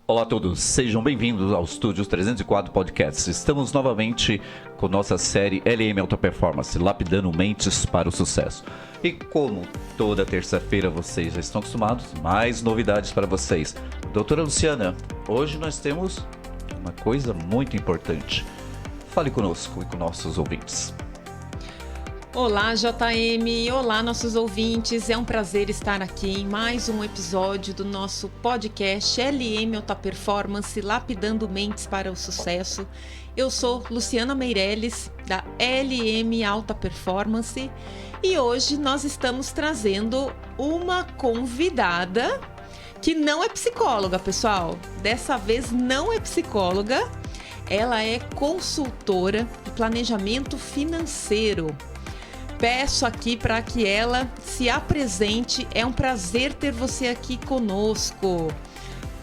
Olá a todos, sejam bem-vindos ao Estúdios 304 Podcast. Estamos novamente com nossa série LM Alta Performance, lapidando mentes para o sucesso. E como toda terça-feira vocês já estão acostumados, mais novidades para vocês. Doutora Luciana, hoje nós temos uma coisa muito importante. Fale conosco e com nossos ouvintes. Olá, JM. Olá, nossos ouvintes. É um prazer estar aqui em mais um episódio do nosso podcast LM Alta Performance, lapidando mentes para o sucesso. Eu sou Luciana Meirelles, da LM Alta Performance, e hoje nós estamos trazendo uma convidada que não é psicóloga, pessoal. Dessa vez não é psicóloga, ela é consultora de planejamento financeiro. Peço aqui para que ela se apresente. É um prazer ter você aqui conosco.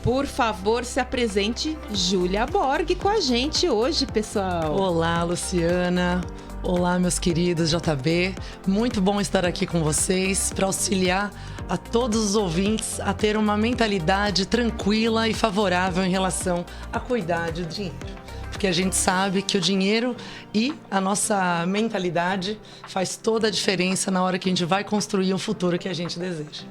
Por favor, se apresente, Júlia Borg, com a gente hoje, pessoal. Olá, Luciana. Olá, meus queridos JB. Muito bom estar aqui com vocês para auxiliar a todos os ouvintes a ter uma mentalidade tranquila e favorável em relação a cuidar do dinheiro. Porque a gente sabe que o dinheiro e a nossa mentalidade faz toda a diferença na hora que a gente vai construir um futuro que a gente deseja.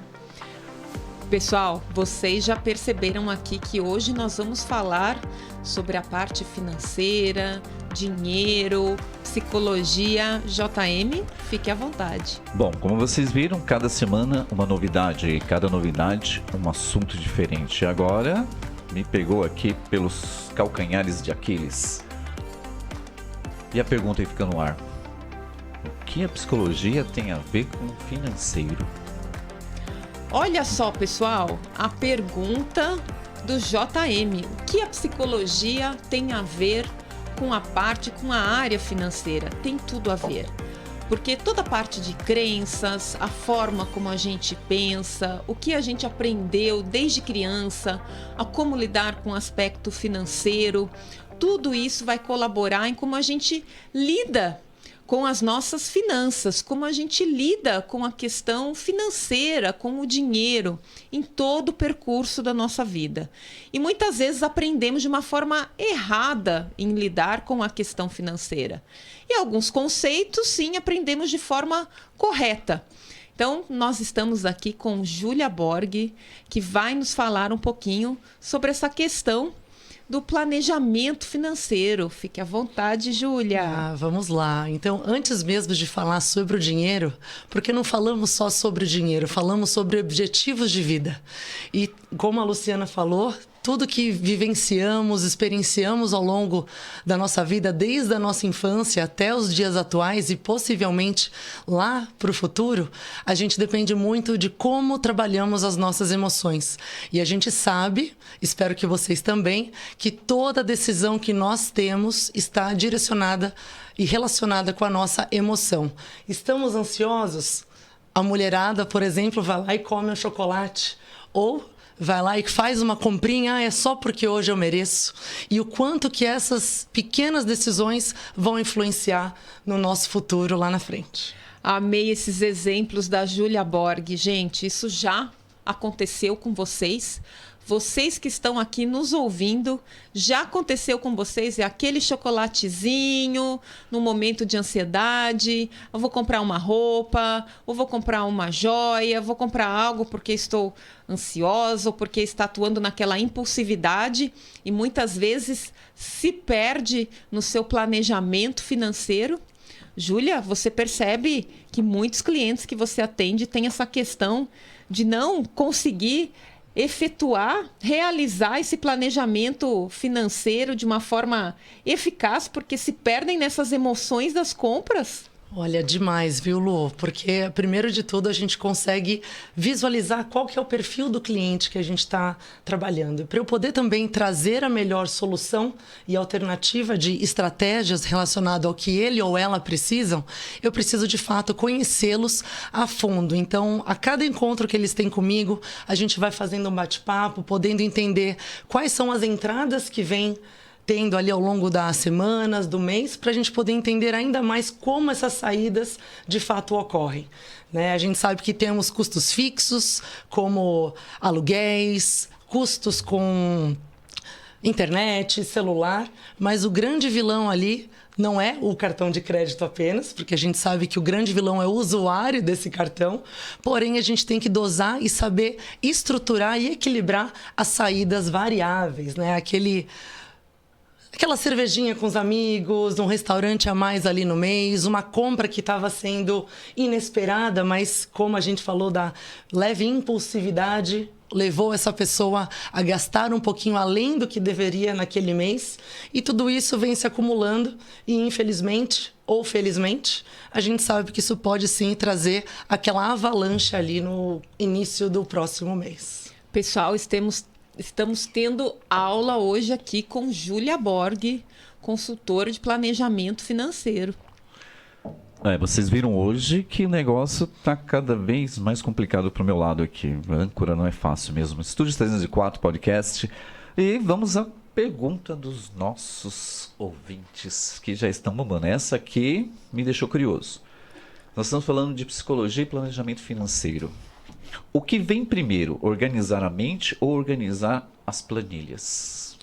Pessoal, vocês já perceberam aqui que hoje nós vamos falar sobre a parte financeira, dinheiro, psicologia. JM, fique à vontade. Bom, como vocês viram, cada semana uma novidade e cada novidade um assunto diferente. Agora me pegou aqui pelos calcanhares de Aquiles. E a pergunta aí fica no ar: o que a psicologia tem a ver com o financeiro? Olha só, pessoal, a pergunta do JM. O que a psicologia tem a ver com a área financeira? Tem tudo a ver. Porque toda a parte de crenças, a forma como a gente pensa, o que a gente aprendeu desde criança, a como lidar com o aspecto financeiro, tudo isso vai colaborar em como a gente lida com as nossas finanças, como a gente lida com a questão financeira, com o dinheiro, em todo o percurso da nossa vida. E muitas vezes aprendemos de uma forma errada em lidar com a questão financeira. E alguns conceitos, sim, aprendemos de forma correta. Então, nós estamos aqui com Júlia Borg, que vai nos falar um pouquinho sobre essa questão do planejamento financeiro. Fique à vontade, Júlia. Vamos lá. Então, antes mesmo de falar sobre o dinheiro, porque não falamos só sobre o dinheiro, falamos sobre objetivos de vida. E como a Luciana falou, tudo que vivenciamos, experienciamos ao longo da nossa vida, desde a nossa infância até os dias atuais e possivelmente lá para o futuro, a gente depende muito de como trabalhamos as nossas emoções. E a gente sabe, espero que vocês também, que toda decisão que nós temos está direcionada e relacionada com a nossa emoção. Estamos ansiosos? A mulherada, por exemplo, vai lá e come um chocolate. Ou vai lá e faz uma comprinha, é só porque hoje eu mereço. E o quanto que essas pequenas decisões vão influenciar no nosso futuro lá na frente. Amei esses exemplos da Júlia Borg. Gente, isso já aconteceu com vocês. Vocês que estão aqui nos ouvindo, já aconteceu com vocês? É aquele chocolatezinho no momento de ansiedade. Eu vou comprar uma roupa, ou vou comprar uma joia, vou comprar algo porque estou ansiosa ou porque está atuando naquela impulsividade e muitas vezes se perde no seu planejamento financeiro. Júlia, você percebe que muitos clientes que você atende têm essa questão de não conseguir realizar esse planejamento financeiro de uma forma eficaz, porque se perdem nessas emoções das compras? Olha, demais, viu, Lu? Porque, primeiro de tudo, a gente consegue visualizar qual que é o perfil do cliente que a gente está trabalhando. Para eu poder também trazer a melhor solução e alternativa de estratégias relacionadas ao que ele ou ela precisam, eu preciso, de fato, conhecê-los a fundo. Então, a cada encontro que eles têm comigo, a gente vai fazendo um bate-papo, podendo entender quais são as entradas que vêm tendo ali ao longo das semanas, do mês, para a gente poder entender ainda mais como essas saídas de fato ocorrem. Né? A gente sabe que temos custos fixos, como aluguéis, custos com internet, celular, mas o grande vilão ali não é o cartão de crédito apenas, porque a gente sabe que o grande vilão é o usuário desse cartão, porém a gente tem que dosar e saber estruturar e equilibrar as saídas variáveis, né? Aquela cervejinha com os amigos, um restaurante a mais ali no mês, uma compra que estava sendo inesperada, mas como a gente falou da leve impulsividade, levou essa pessoa a gastar um pouquinho além do que deveria naquele mês. E tudo isso vem se acumulando e, infelizmente ou felizmente, a gente sabe que isso pode sim trazer aquela avalanche ali no início do próximo mês. Pessoal, estamos tendo aula hoje aqui com Júlia Borg, consultora de planejamento financeiro. Vocês viram hoje que o negócio tá cada vez mais complicado pro meu lado aqui. A âncora não é fácil mesmo. Estúdio 304 Podcast. E vamos à pergunta dos nossos ouvintes que já estão bombando. Essa aqui me deixou curioso. Nós estamos falando de psicologia e planejamento financeiro. O que vem primeiro, organizar a mente ou organizar as planilhas?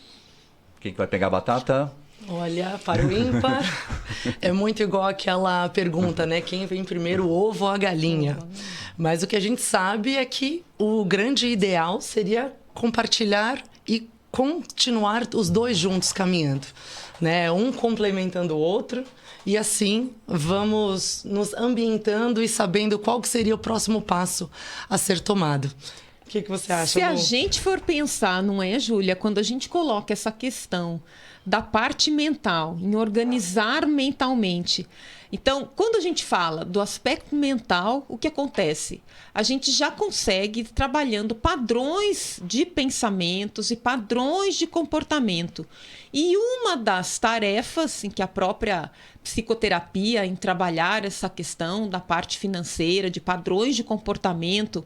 Quem que vai pegar a batata? Olha, para o ímpar, é muito igual aquela pergunta, né? Quem vem primeiro, o ovo ou a galinha? Mas o que a gente sabe é que o grande ideal seria compartilhar e continuar os dois juntos caminhando, né? Um complementando o outro. E assim, vamos nos ambientando e sabendo qual que seria o próximo passo a ser tomado. O que você acha, Se a Lu? gente for pensar, não é, Júlia? Quando a gente coloca essa questão da parte mental, em organizar mentalmente. Então, quando a gente fala do aspecto mental, o que acontece? A gente já consegue ir trabalhando padrões de pensamentos e padrões de comportamento. E uma das tarefas em que a própria psicoterapia, em trabalhar essa questão da parte financeira, de padrões de comportamento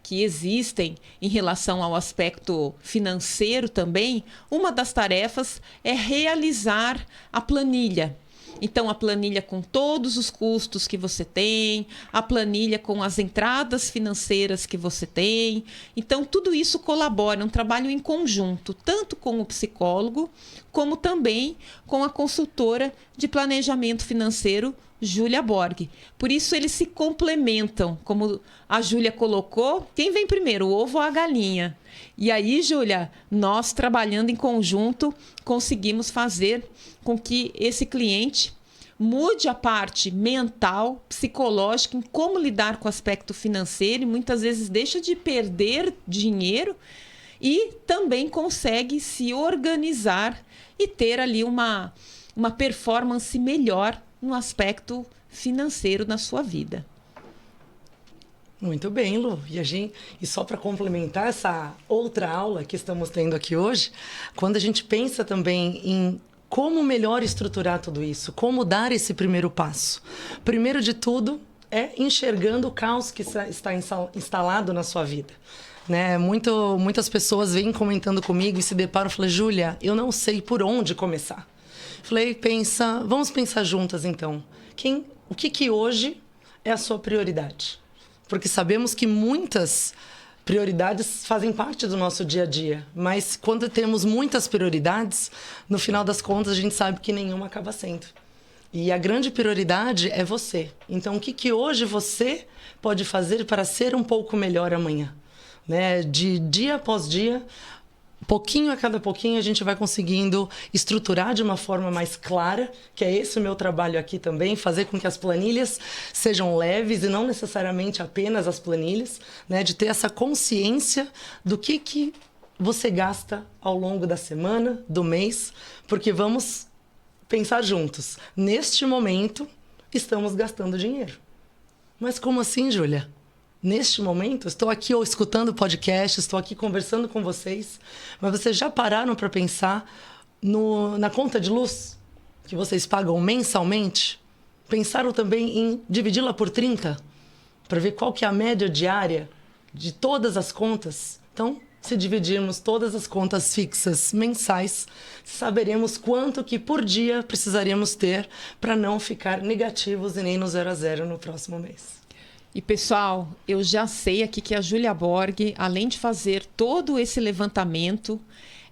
que existem em relação ao aspecto financeiro também, uma das tarefas é realizar a planilha. Então, a planilha com todos os custos que você tem, a planilha com as entradas financeiras que você tem. Então, tudo isso colabora, é um trabalho em conjunto, tanto com o psicólogo, como também com a consultora de planejamento financeiro, Júlia Borg. Por isso, eles se complementam, como a Júlia colocou. Quem vem primeiro, o ovo ou a galinha? E aí, Júlia, nós trabalhando em conjunto, conseguimos fazer com que esse cliente mude a parte mental, psicológica, em como lidar com o aspecto financeiro, e muitas vezes deixa de perder dinheiro e também consegue se organizar e ter ali uma performance melhor no aspecto financeiro na sua vida. Muito bem, Lu. E só para complementar essa outra aula que estamos tendo aqui hoje, quando a gente pensa também em como melhor estruturar tudo isso, como dar esse primeiro passo. Primeiro de tudo é enxergando o caos que está instalado na sua vida. Né? Muitas pessoas vêm comentando comigo e se deparam e falam: Júlia, eu não sei por onde começar. Falei, vamos pensar juntas então. O que hoje é a sua prioridade? Porque sabemos que muitas prioridades fazem parte do nosso dia a dia, mas quando temos muitas prioridades, no final das contas a gente sabe que nenhuma acaba sendo. E a grande prioridade é você. Então, o que hoje você pode fazer para ser um pouco melhor amanhã? Né? De dia após dia, pouquinho a cada pouquinho, a gente vai conseguindo estruturar de uma forma mais clara, que é esse o meu trabalho aqui também, fazer com que as planilhas sejam leves e não necessariamente apenas as planilhas, né? De ter essa consciência do que você gasta ao longo da semana, do mês, porque vamos pensar juntos. Neste momento, estamos gastando dinheiro. Mas como assim, Júlia? Neste momento, estou aqui escutando o podcast, estou aqui conversando com vocês, mas vocês já pararam para pensar na conta de luz que vocês pagam mensalmente? Pensaram também em dividi-la por 30, para ver qual que é a média diária de todas as contas? Então, se dividirmos todas as contas fixas mensais, saberemos quanto que por dia precisaríamos ter para não ficar negativos e nem no 0 a 0 no próximo mês. E pessoal, eu já sei aqui que a Júlia Borg, além de fazer todo esse levantamento,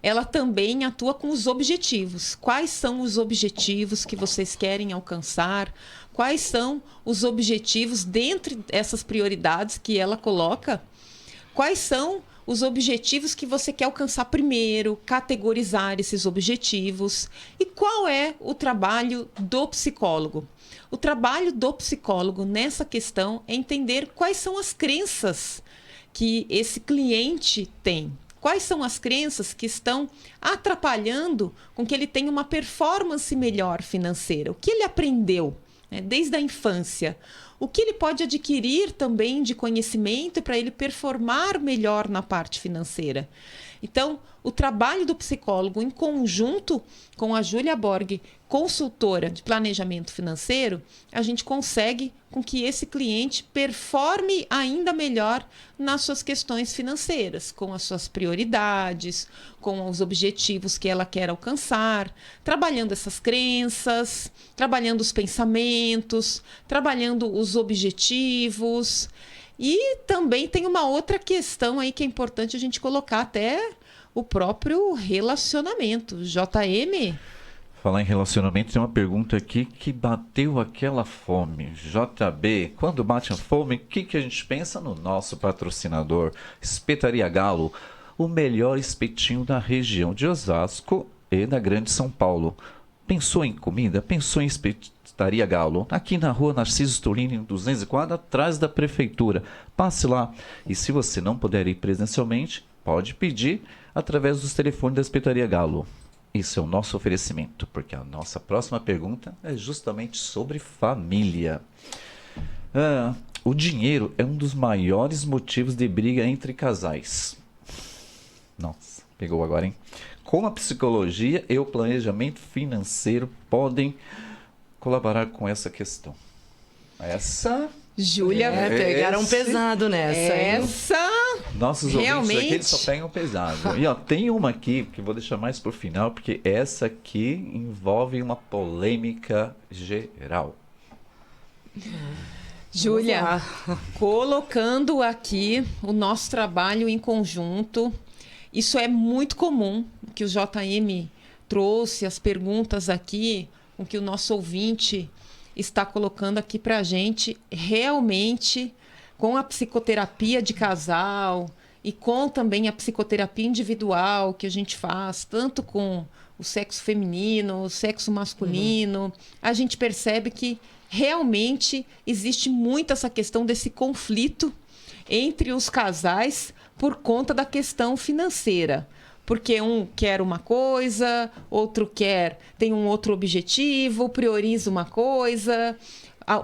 ela também atua com os objetivos. Quais são os objetivos que vocês querem alcançar? Quais são os objetivos dentre essas prioridades que ela coloca? Quais são os objetivos que você quer alcançar primeiro, categorizar esses objetivos? E qual é o trabalho do psicólogo? O trabalho do psicólogo nessa questão é entender quais são as crenças que esse cliente tem. Quais são as crenças que estão atrapalhando com que ele tenha uma performance melhor financeira? O que ele aprendeu, né, desde a infância? O que ele pode adquirir também de conhecimento para ele performar melhor na parte financeira? Então, o trabalho do psicólogo em conjunto com a Júlia Borg, consultora de planejamento financeiro, a gente consegue com que esse cliente performe ainda melhor nas suas questões financeiras, com as suas prioridades, com os objetivos que ela quer alcançar, trabalhando essas crenças, trabalhando os pensamentos, trabalhando os objetivos. E também tem uma outra questão aí que é importante a gente colocar, até o próprio relacionamento. JM? Falar em relacionamento, tem uma pergunta aqui que bateu aquela fome. JB, quando bate a fome, o que a gente pensa no nosso patrocinador? Espetaria Galo, o melhor espetinho da região de Osasco e da Grande São Paulo. Pensou em comida? Pensou em Espetaria Galo? Aqui na rua Narciso Stolini, 204, atrás da prefeitura. Passe lá. E se você não puder ir presencialmente, pode pedir através dos telefones da Espetaria Galo. Isso é o nosso oferecimento, porque a nossa próxima pergunta é justamente sobre família. O dinheiro é um dos maiores motivos de briga entre casais. Nossa, pegou agora, hein? Como a psicologia e o planejamento financeiro podem colaborar com essa questão? Júlia, pegaram pesado nessa, hein? Nossos realmente ouvintes aqui, eles só pegam pesado. E ó, tem uma aqui que eu vou deixar mais pro final, porque essa aqui envolve uma polêmica geral. Júlia, colocando aqui o nosso trabalho em conjunto, isso é muito comum, que o JM trouxe as perguntas aqui, o que o nosso ouvinte está colocando aqui para a gente, realmente, com a psicoterapia de casal e com também a psicoterapia individual que a gente faz, tanto com o sexo feminino, o sexo masculino, a gente percebe que realmente existe muito essa questão desse conflito entre os casais por conta da questão financeira. Porque um quer uma coisa, outro tem um outro objetivo, prioriza uma coisa.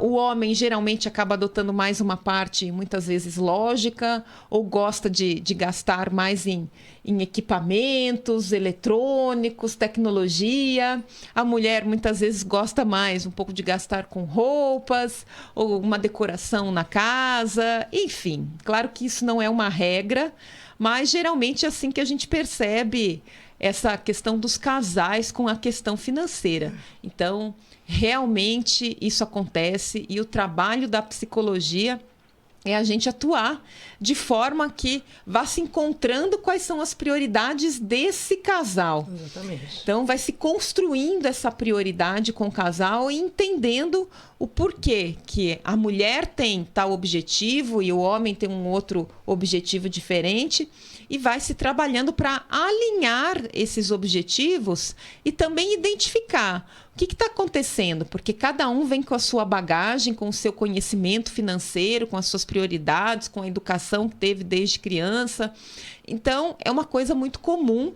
O homem geralmente acaba adotando mais uma parte, muitas vezes lógica, ou gosta de gastar mais em equipamentos eletrônicos, tecnologia. A mulher muitas vezes gosta mais um pouco de gastar com roupas, ou uma decoração na casa. Enfim, claro que isso não é uma regra, mas geralmente é assim que a gente percebe essa questão dos casais com a questão financeira. Então, realmente isso acontece e o trabalho da psicologia é a gente atuar de forma que vá se encontrando quais são as prioridades desse casal. Exatamente. Então, vai se construindo essa prioridade com o casal e entendendo o porquê que a mulher tem tal objetivo e o homem tem um outro objetivo diferente, e vai se trabalhando para alinhar esses objetivos e também identificar o que está acontecendo, porque cada um vem com a sua bagagem, com o seu conhecimento financeiro, com as suas prioridades, com a educação que teve desde criança. Então, é uma coisa muito comum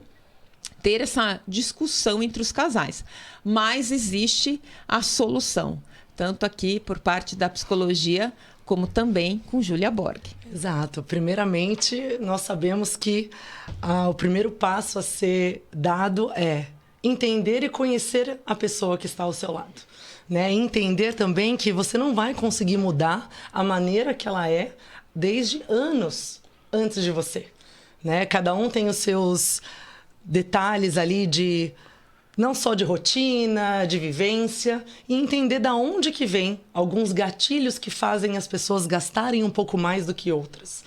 ter essa discussão entre os casais, mas existe a solução, tanto aqui por parte da psicologia, como também com Júlia Borg. Exato. Primeiramente, nós sabemos que o primeiro passo a ser dado é entender e conhecer a pessoa que está ao seu lado. Né? Entender também que você não vai conseguir mudar a maneira que ela é desde anos antes de você. Né? Cada um tem os seus detalhes ali de não só de rotina, de vivência, e entender da onde que vem alguns gatilhos que fazem as pessoas gastarem um pouco mais do que outras.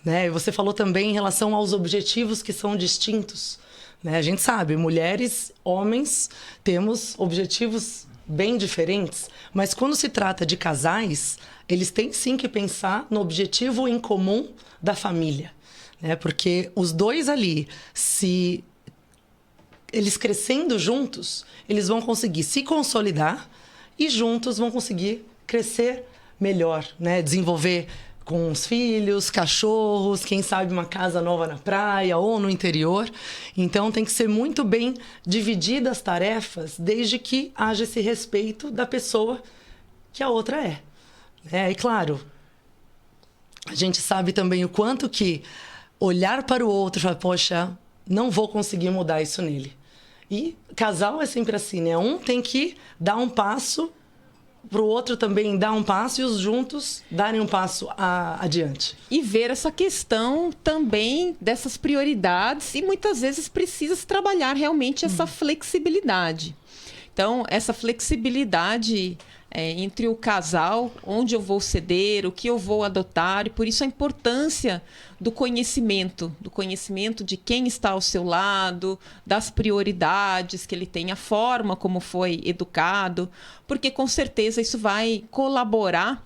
Né? E você falou também em relação aos objetivos que são distintos. Né? A gente sabe, mulheres, homens, temos objetivos bem diferentes, mas quando se trata de casais, eles têm sim que pensar no objetivo em comum da família. Né? Porque os dois ali, se eles crescendo juntos, eles vão conseguir se consolidar e juntos vão conseguir crescer melhor, né? Desenvolver com os filhos, cachorros, quem sabe uma casa nova na praia ou no interior. Então tem que ser muito bem divididas as tarefas, desde que haja esse respeito da pessoa que a outra é. E claro, a gente sabe também o quanto que olhar para o outro e falar, poxa, não vou conseguir mudar isso nele. E casal é sempre assim, né? Um tem que dar um passo para o outro também dar um passo e os juntos darem um passo adiante. E ver essa questão também dessas prioridades e muitas vezes precisa se trabalhar realmente essa flexibilidade. Então, essa flexibilidade entre o casal, onde eu vou ceder, o que eu vou adotar, e por isso a importância do conhecimento de quem está ao seu lado, das prioridades que ele tem, a forma como foi educado, porque com certeza isso vai colaborar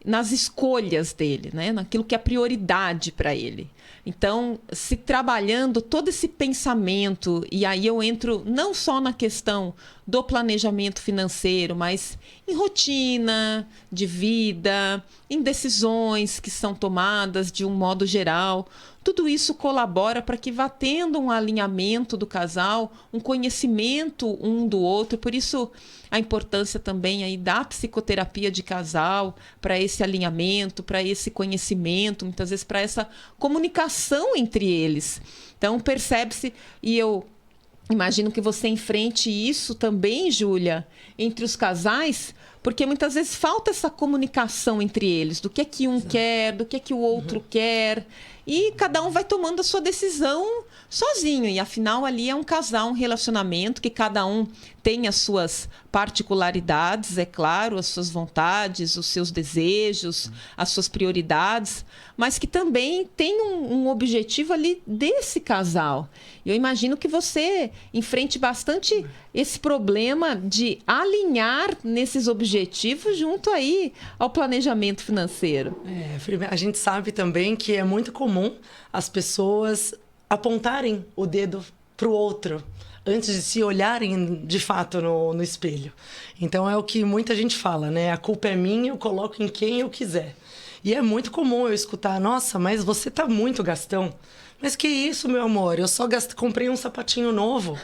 nas escolhas dele, né? Naquilo que é prioridade para ele. Então, se trabalhando todo esse pensamento, e aí eu entro não só na questão do planejamento financeiro, mas em rotina de vida, em decisões que são tomadas de um modo geral, tudo isso colabora para que vá tendo um alinhamento do casal, um conhecimento um do outro. Por isso, a importância também aí da psicoterapia de casal, para esse alinhamento, para esse conhecimento, muitas vezes para essa comunicação entre eles. Então, percebe-se, e eu imagino que você enfrente isso também, Júlia, entre os casais, porque muitas vezes falta essa comunicação entre eles, do que um quer, do que o outro quer, e cada um vai tomando a sua decisão sozinho, e afinal ali é um casal, um relacionamento que cada um tem as suas particularidades, é claro, as suas vontades, os seus desejos, as suas prioridades, mas que também tem um objetivo ali desse casal. Eu imagino que você enfrente bastante esse problema de alinhar nesses objetivos junto aí ao planejamento financeiro. A gente sabe também que é muito comum as pessoas apontarem o dedo para o outro antes de se olharem de fato no espelho. Então é o que muita gente fala, né? A culpa é minha, eu coloco em quem eu quiser. E é muito comum eu escutar, nossa, mas você tá muito gastão. Mas que isso, meu amor? Eu só comprei um sapatinho novo.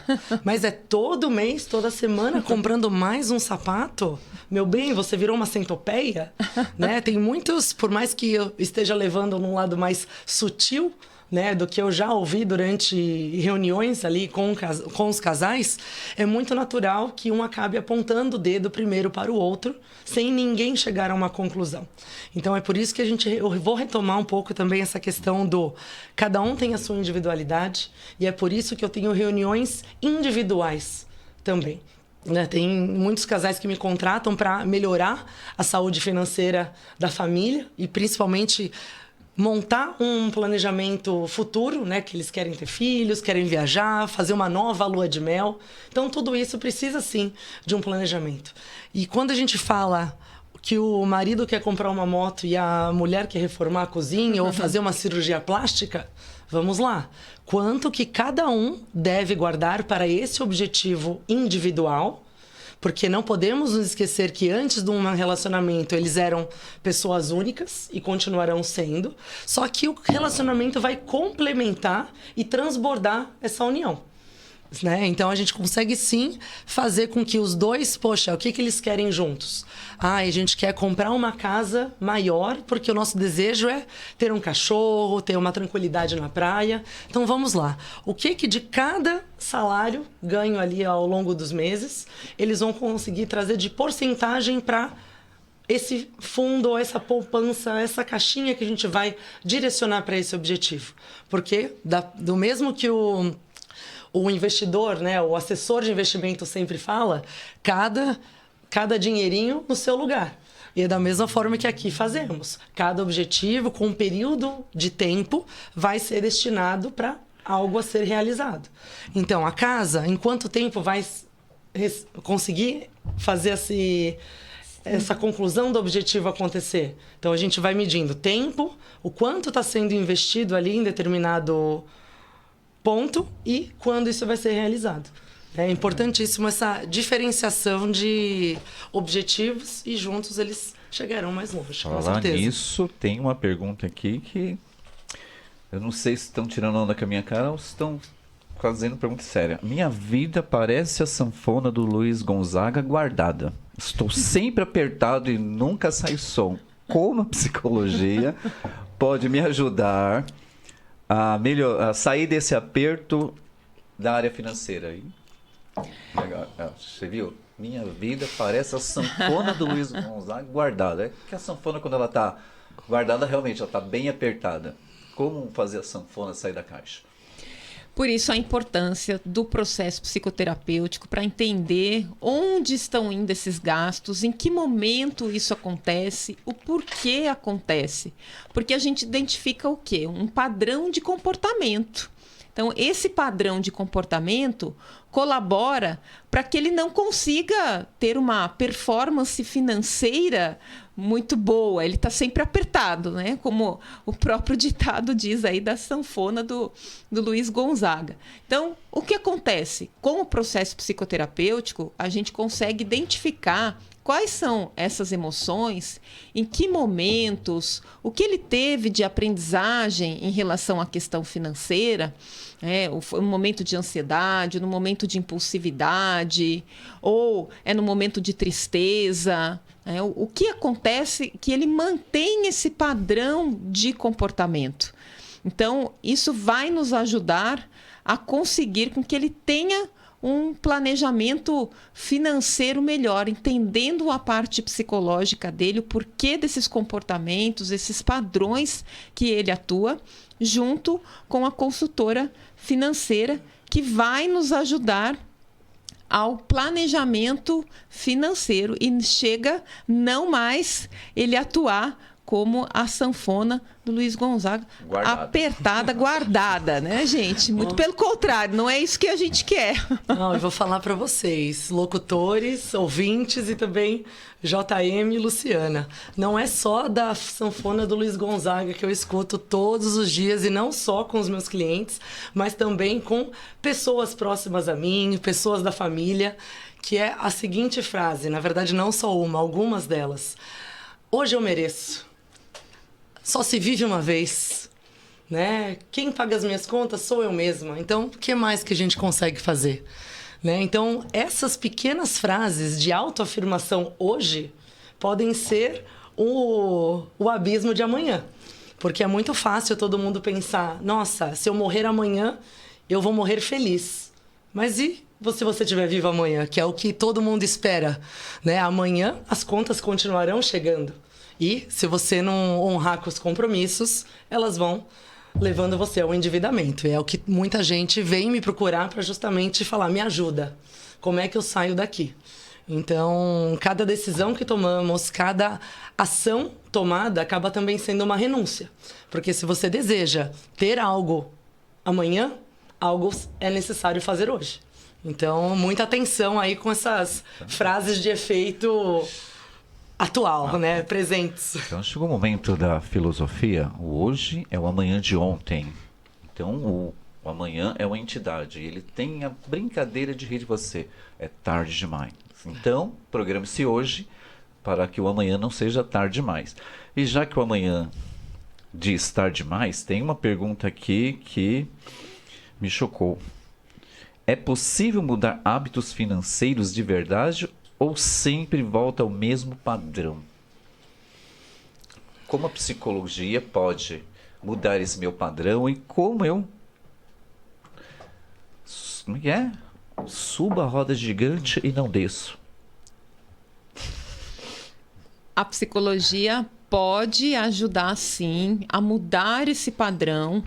Mas é todo mês, toda semana, comprando mais um sapato? Meu bem, você virou uma centopeia? Né? Tem muitos, por mais que eu esteja levando num lado mais sutil, né, do que eu já ouvi durante reuniões ali com os casais, é muito natural que um acabe apontando o dedo primeiro para o outro, sem ninguém chegar a uma conclusão. Então é por isso que eu vou retomar um pouco também essa questão do cada um tem a sua individualidade, e é por isso que eu tenho reuniões individuais também. Tem muitos casais que me contratam para melhorar a saúde financeira da família e principalmente montar um planejamento futuro, né? Que eles querem ter filhos, querem viajar, fazer uma nova lua de mel. Então, tudo isso precisa, sim, de um planejamento. E quando a gente fala que o marido quer comprar uma moto e a mulher quer reformar a cozinha ou fazer uma cirurgia plástica, vamos lá. Quanto que cada um deve guardar para esse objetivo individual? Porque não podemos nos esquecer que antes de um relacionamento eles eram pessoas únicas e continuarão sendo, só que o relacionamento vai complementar e transbordar essa união. Né? Então a gente consegue sim fazer com que os dois, poxa, o que eles querem juntos? A gente quer comprar uma casa maior porque o nosso desejo é ter um cachorro, ter uma tranquilidade na praia. Então vamos lá. O que de cada salário ganho ali ao longo dos meses, eles vão conseguir trazer de porcentagem para esse fundo, ou essa poupança, essa caixinha que a gente vai direcionar para esse objetivo? Porque do mesmo que o o investidor, né, o assessor de investimento sempre fala, cada dinheirinho no seu lugar. E é da mesma forma que aqui fazemos. Cada objetivo, com um período de tempo, vai ser destinado para algo a ser realizado. Então, a casa, em quanto tempo vai conseguir fazer essa conclusão do objetivo acontecer? Então, a gente vai medindo tempo, o quanto está sendo investido ali em determinado ponto e quando isso vai ser realizado. É importantíssimo essa diferenciação de objetivos e juntos eles chegarão mais longe, com Falar certeza. nisso, tem uma pergunta aqui que eu não sei se estão tirando onda com a minha cara ou se estão fazendo pergunta séria. Minha vida parece a sanfona do Luiz Gonzaga guardada. Estou sempre apertado e nunca sai som. Como a psicologia pode me ajudar a sair desse aperto da área financeira aí? Legal. Você viu? Minha vida parece a sanfona do Luiz Gonzaga guardada. É que a sanfona, quando ela está guardada, realmente ela está bem apertada. Como fazer a sanfona sair da caixa? Por isso a importância do processo psicoterapêutico para entender onde estão indo esses gastos, em que momento isso acontece, o porquê acontece. Porque a gente identifica o quê? Um padrão de comportamento. Então, esse padrão de comportamento colabora para que ele não consiga ter uma performance financeira muito boa. Ele está sempre apertado, né? Como o próprio ditado diz aí da sanfona do Luiz Gonzaga. Então, o que acontece? Com o processo psicoterapêutico, a gente consegue identificar quais são essas emoções, em que momentos, o que ele teve de aprendizagem em relação à questão financeira, no momento de ansiedade, no momento de impulsividade, ou é no momento de tristeza. O que acontece que ele mantém esse padrão de comportamento. Então, isso vai nos ajudar a conseguir com que ele tenha um planejamento financeiro melhor, entendendo a parte psicológica dele, o porquê desses comportamentos, esses padrões que ele atua, junto com a consultora financeira, que vai nos ajudar ao planejamento financeiro e chega não mais ele atuar como a sanfona do Luiz Gonzaga, apertada, guardada, né, gente? Muito pelo contrário, não é isso que a gente quer. Não, eu vou falar para vocês, locutores, ouvintes e também JM e Luciana. Não é só da sanfona do Luiz Gonzaga que eu escuto todos os dias, e não só com os meus clientes, mas também com pessoas próximas a mim, pessoas da família, que é a seguinte frase, na verdade não só uma, algumas delas. Hoje eu mereço. Só se vive uma vez, né? Quem paga as minhas contas sou eu mesma. Então, o que mais que a gente consegue fazer? Né? Então, essas pequenas frases de autoafirmação hoje podem ser o abismo de amanhã. Porque é muito fácil todo mundo pensar, nossa, se eu morrer amanhã, eu vou morrer feliz. Mas e se você estiver vivo amanhã? Que é o que todo mundo espera, né? Amanhã as contas continuarão chegando. E se você não honrar com os compromissos, elas vão levando você ao endividamento. E é o que muita gente vem me procurar para justamente falar, me ajuda, como é que eu saio daqui? Então, cada decisão que tomamos, cada ação tomada acaba também sendo uma renúncia. Porque se você deseja ter algo amanhã, algo é necessário fazer hoje. Então, muita atenção aí com essas frases de efeito atual, né? Presentes. Então chegou o momento da filosofia. O hoje é o amanhã de ontem. Então o amanhã é uma entidade. Ele tem a brincadeira de rir de você. É tarde demais. Então, programe-se hoje para que o amanhã não seja tarde demais. E já que o amanhã diz tarde demais, tem uma pergunta aqui que me chocou. É possível mudar hábitos financeiros de verdade ou sempre volta ao mesmo padrão? Como a psicologia pode mudar esse meu padrão e como eu subo a roda gigante e não desço? A psicologia pode ajudar, sim, a mudar esse padrão,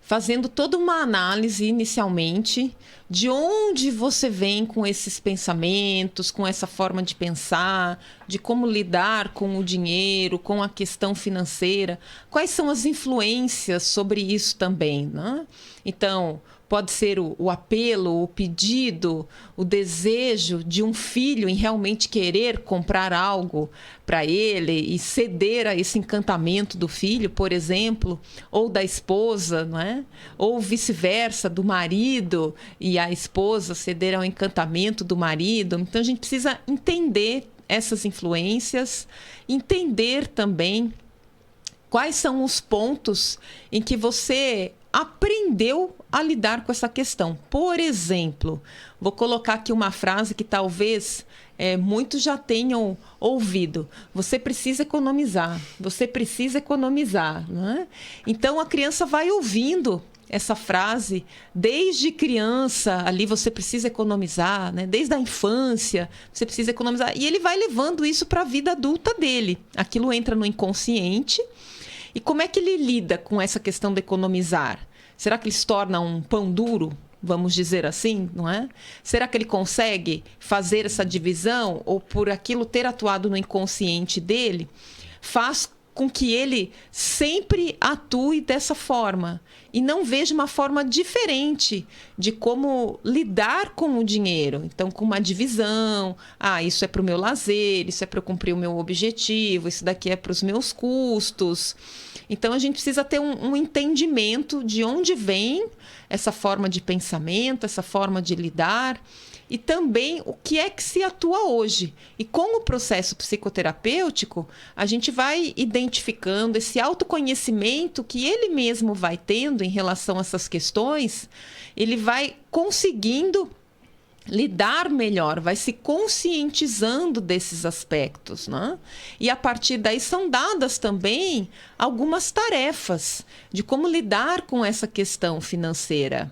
fazendo toda uma análise inicialmente de onde você vem com esses pensamentos, com essa forma de pensar, de como lidar com o dinheiro, com a questão financeira, quais são as influências sobre isso também, né? Então, pode ser o apelo, o pedido, o desejo de um filho em realmente querer comprar algo para ele e ceder a esse encantamento do filho, por exemplo, ou da esposa, não é? Ou vice-versa, do marido e a esposa ceder ao encantamento do marido. Então, a gente precisa entender essas influências, entender também quais são os pontos em que você aprendeu a lidar com essa questão. Por exemplo, vou colocar aqui uma frase que talvez muitos já tenham ouvido. Você precisa economizar. Você precisa economizar. Né? Então, a criança vai ouvindo essa frase desde criança. Ali você precisa economizar, né? Desde a infância você precisa economizar. E ele vai levando isso para a vida adulta dele. Aquilo entra no inconsciente. E como é que ele lida com essa questão de economizar? Será que ele se torna um pão duro, vamos dizer assim, não é? Será que ele consegue fazer essa divisão? Ou por aquilo ter atuado no inconsciente dele, faz com que ele sempre atue dessa forma e não veja uma forma diferente de como lidar com o dinheiro. Então, com uma divisão, isso é para o meu lazer, isso é para eu cumprir o meu objetivo, isso daqui é para os meus custos. Então, a gente precisa ter um entendimento de onde vem essa forma de pensamento, essa forma de lidar, e também o que é que se atua hoje. E com o processo psicoterapêutico, a gente vai identificando esse autoconhecimento que ele mesmo vai tendo em relação a essas questões, ele vai conseguindo lidar melhor, vai se conscientizando desses aspectos, né? E a partir daí são dadas também algumas tarefas de como lidar com essa questão financeira.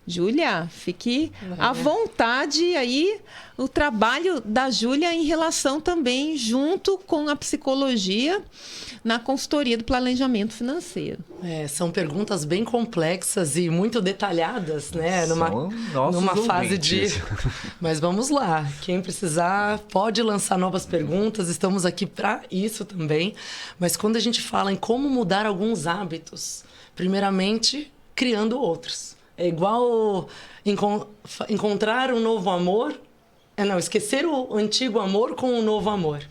Júlia, fique à vontade aí, o trabalho da Júlia em relação também junto com a psicologia na consultoria do planejamento financeiro. São perguntas bem complexas e muito detalhadas, né? Numa fase de... Mas vamos lá, quem precisar pode lançar novas perguntas, estamos aqui para isso também. Mas quando a gente fala em como mudar alguns hábitos, primeiramente, criando outros. É igual encontrar um novo amor, esquecer o antigo amor com um novo amor.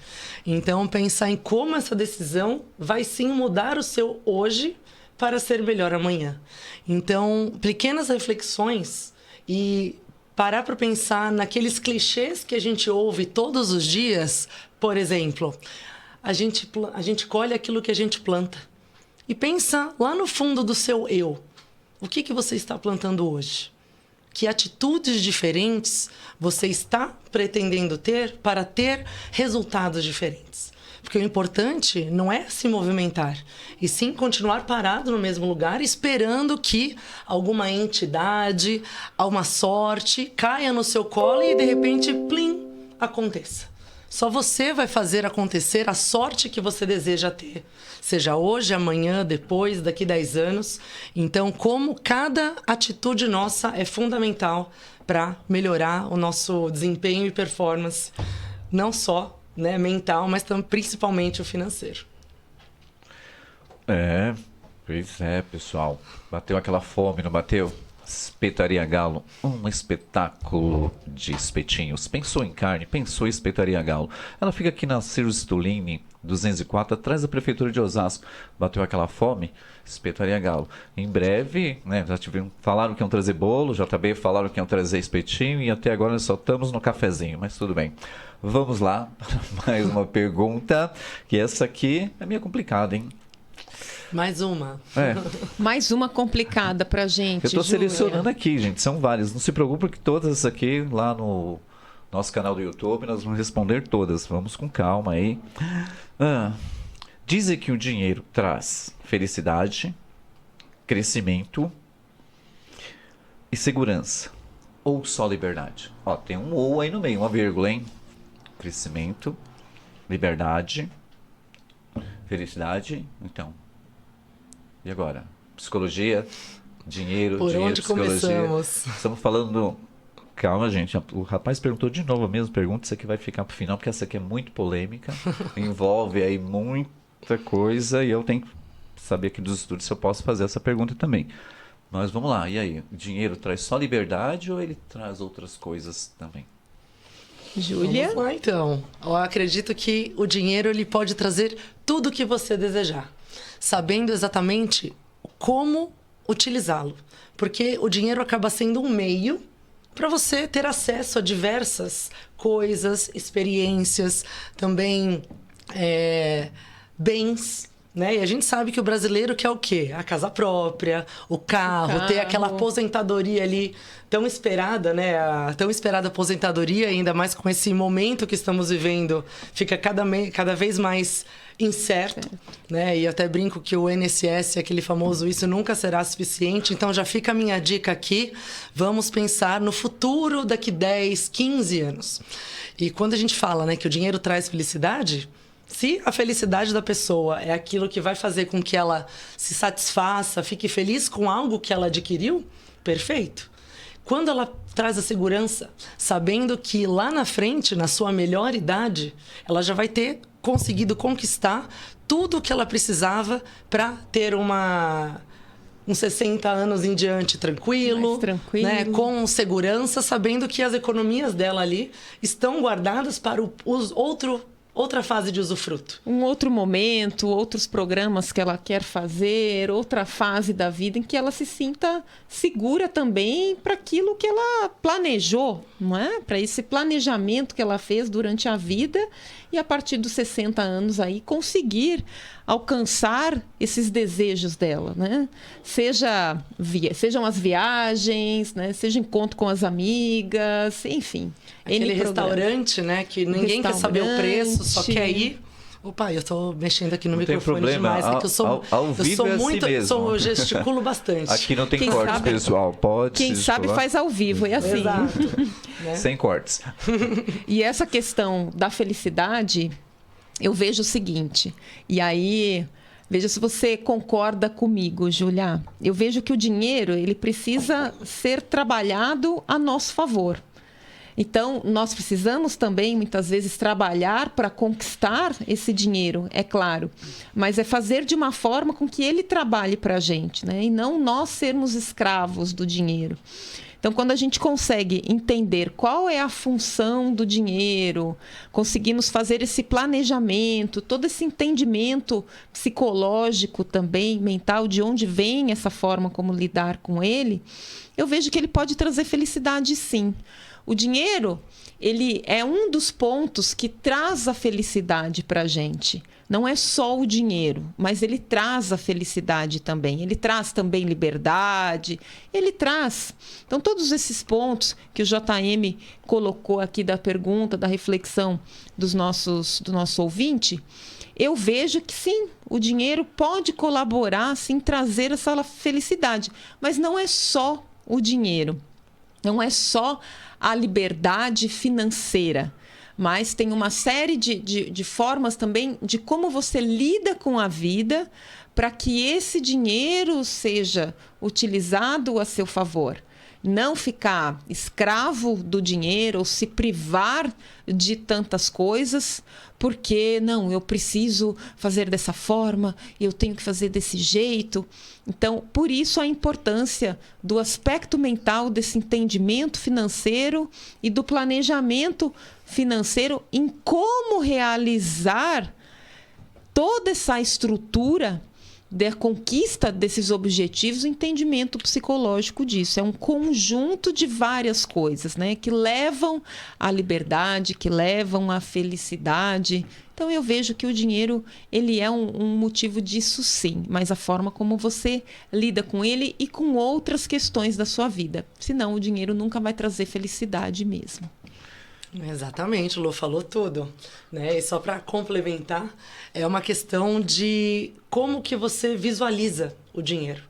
Então, pensar em como essa decisão vai sim mudar o seu hoje para ser melhor amanhã. Então, pequenas reflexões e parar para pensar naqueles clichês que a gente ouve todos os dias. Por exemplo, a gente colhe aquilo que a gente planta. E pensa lá no fundo do seu eu. O que você está plantando hoje? Que atitudes diferentes você está pretendendo ter para ter resultados diferentes? Porque o importante não é se movimentar, e sim continuar parado no mesmo lugar, esperando que alguma entidade, alguma sorte caia no seu colo e de repente, plim, aconteça. Só você vai fazer acontecer a sorte que você deseja ter. Seja hoje, amanhã, depois, daqui 10 anos. Então, como cada atitude nossa é fundamental para melhorar o nosso desempenho e performance. Não só mental, mas também, principalmente o financeiro. Pois é, pessoal. Bateu aquela fome, não bateu? Espetaria Galo, um espetáculo de espetinhos. Pensou em carne, pensou em Espetaria Galo. Ela fica aqui na Ciro Stulini 204, atrás da Prefeitura de Osasco. Bateu aquela fome? Espetaria Galo. Em breve, já falaram que iam trazer bolo, JB falaram que iam trazer espetinho, e até agora nós só estamos no cafezinho, mas tudo bem. Vamos lá para mais uma pergunta, que essa aqui é meio complicada, hein? Mais uma. Mais uma complicada pra gente. Eu estou selecionando aqui, gente. São várias. Não se preocupe que todas aqui lá no nosso canal do YouTube nós vamos responder todas. Vamos com calma aí. Dizem que o dinheiro traz felicidade, crescimento e segurança. Ou só liberdade? Tem um ou aí no meio, uma vírgula, hein? Crescimento, liberdade, felicidade. Então... E agora? Psicologia, Dinheiro, Por dinheiro, onde psicologia. começamos? Estamos falando... Calma, gente. O rapaz perguntou de novo a mesma pergunta. Isso aqui vai ficar pro final, porque essa aqui é muito polêmica. Envolve aí muita coisa e eu tenho que saber aqui dos estudos se eu posso fazer essa pergunta também. Mas vamos lá. E aí? O dinheiro traz só liberdade ou ele traz outras coisas também? Júlia? Vamos lá, então. Eu acredito que o dinheiro ele pode trazer tudo o que você desejar, sabendo exatamente como utilizá-lo. Porque o dinheiro acaba sendo um meio para você ter acesso a diversas coisas, experiências, também bens, né? E a gente sabe que o brasileiro quer o quê? A casa própria, o carro, ter aquela aposentadoria ali tão esperada, né? A tão esperada aposentadoria, ainda mais com esse momento que estamos vivendo, fica cada vez mais incerto, né? E eu até brinco que o INSS, aquele famoso "isso nunca será suficiente", então já fica a minha dica aqui, vamos pensar no futuro daqui 10, 15 anos. E quando a gente fala, né, que o dinheiro traz felicidade, se a felicidade da pessoa é aquilo que vai fazer com que ela se satisfaça, fique feliz com algo que ela adquiriu, perfeito. Quando ela traz a segurança, sabendo que lá na frente, na sua melhor idade, ela já vai ter conseguido conquistar tudo o que ela precisava para ter uns 60 anos em diante tranquilo, Mais tranquilo. né, com segurança, sabendo que as economias dela ali estão guardadas para outra fase de usufruto. Um outro momento, outros programas que ela quer fazer, outra fase da vida em que ela se sinta segura também para aquilo que ela planejou, não é? Para esse planejamento que ela fez durante a vida e a partir dos 60 anos aí conseguir alcançar esses desejos dela, né? Sejam as viagens, né? Seja encontro com as amigas, enfim. Aquele restaurante, né? Que ninguém quer saber o preço, só quer ir. Opa, eu tô mexendo aqui no microfone demais, porque eu sou muito, eu gesticulo bastante. Aqui não tem cortes, pessoal. Pode. Quem sabe faz ao vivo, é assim. Exato. Né? Sem cortes. E essa questão da felicidade, eu vejo o seguinte, e aí, veja se você concorda comigo, Júlia. Eu vejo que o dinheiro, ele precisa ser trabalhado a nosso favor. Então, nós precisamos também, muitas vezes, trabalhar para conquistar esse dinheiro, é claro. Mas é fazer de uma forma com que ele trabalhe para a gente, né? E não nós sermos escravos do dinheiro. Então, quando a gente consegue entender qual é a função do dinheiro, conseguimos fazer esse planejamento, todo esse entendimento psicológico também, mental, de onde vem essa forma como lidar com ele, eu vejo que ele pode trazer felicidade, sim. O dinheiro, ele é um dos pontos que traz a felicidade para a gente. Não é só o dinheiro, mas ele traz a felicidade também. Ele traz também liberdade, ele traz. Então, todos esses pontos que o JM colocou aqui da pergunta, da reflexão do nosso ouvinte, eu vejo que sim, o dinheiro pode colaborar, sim, trazer essa felicidade. Mas não é só o dinheiro, não é só a liberdade financeira, mas tem uma série de formas também de como você lida com a vida para que esse dinheiro seja utilizado a seu favor. Não ficar escravo do dinheiro ou se privar de tantas coisas, porque não, eu preciso fazer dessa forma, eu tenho que fazer desse jeito. Então, por isso a importância do aspecto mental, desse entendimento financeiro e do planejamento financeiro em como realizar toda essa estrutura da conquista desses objetivos, o entendimento psicológico disso. É um conjunto de várias coisas, né, que levam à liberdade, que levam à felicidade. Então, eu vejo que o dinheiro, ele é um motivo disso, sim, mas a forma como você lida com ele e com outras questões da sua vida. Senão, o dinheiro nunca vai trazer felicidade mesmo. Exatamente, o Lô falou tudo, né? E só para complementar, é uma questão de como que você visualiza o dinheiro,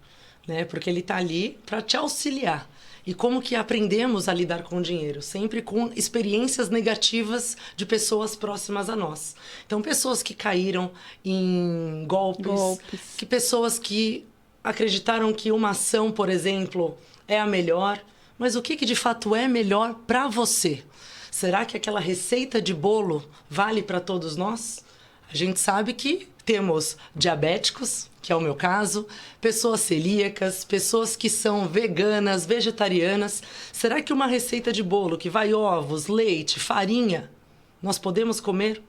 né? Porque ele está ali para te auxiliar. E como que aprendemos a lidar com o dinheiro? Sempre com experiências negativas de pessoas próximas a nós. Então, pessoas que caíram em golpes. Que pessoas que acreditaram que uma ação, por exemplo, é a melhor, mas o que de fato é melhor para você? Será que aquela receita de bolo vale para todos nós? A gente sabe que temos diabéticos, que é o meu caso, pessoas celíacas, pessoas que são veganas, vegetarianas. Será que uma receita de bolo que vai ovos, leite, farinha, nós podemos comer?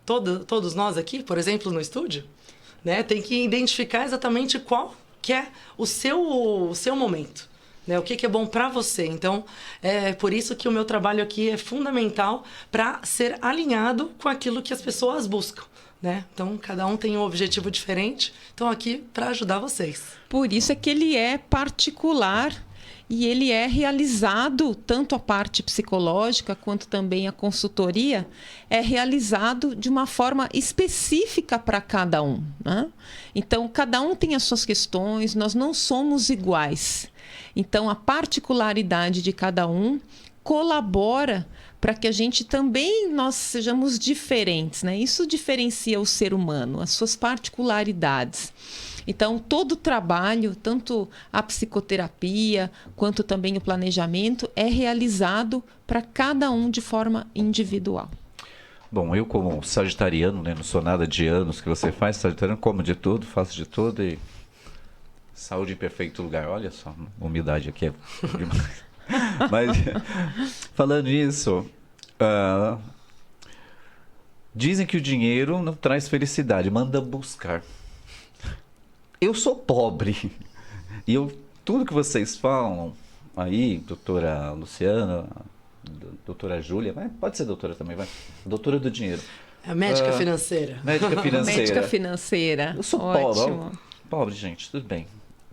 Todos nós aqui, por exemplo, no estúdio? Né? Tem que identificar exatamente qual que é o seu momento. Né? O que é bom para você. Então, é por isso que o meu trabalho aqui é fundamental para ser alinhado com aquilo que as pessoas buscam. Né? Então, cada um tem um objetivo diferente. Então, aqui para ajudar vocês. Por isso é que ele é particular e ele é realizado, tanto a parte psicológica quanto também a consultoria, é realizado de uma forma específica para cada um. Né? Então, cada um tem as suas questões, nós não somos iguais. Então, a particularidade de cada um colabora para que a gente também nós sejamos diferentes, né? Isso diferencia o ser humano, as suas particularidades. Então, todo o trabalho, tanto a psicoterapia quanto também o planejamento, é realizado para cada um de forma individual. Bom, eu como sagitariano, né, não sou nada de anos que você faz, sagitariano, como de tudo, faço de tudo e saúde em perfeito lugar. Olha só, humildade aqui é demais. Mas, falando nisso, dizem que o dinheiro não traz felicidade, manda buscar. Eu sou pobre e tudo que vocês falam aí, doutora Luciana, doutora Júlia, pode ser doutora também, vai. Doutora do dinheiro. É médica financeira. Médica financeira. Médica financeira. Eu sou ótimo. Pobre, gente, tudo bem.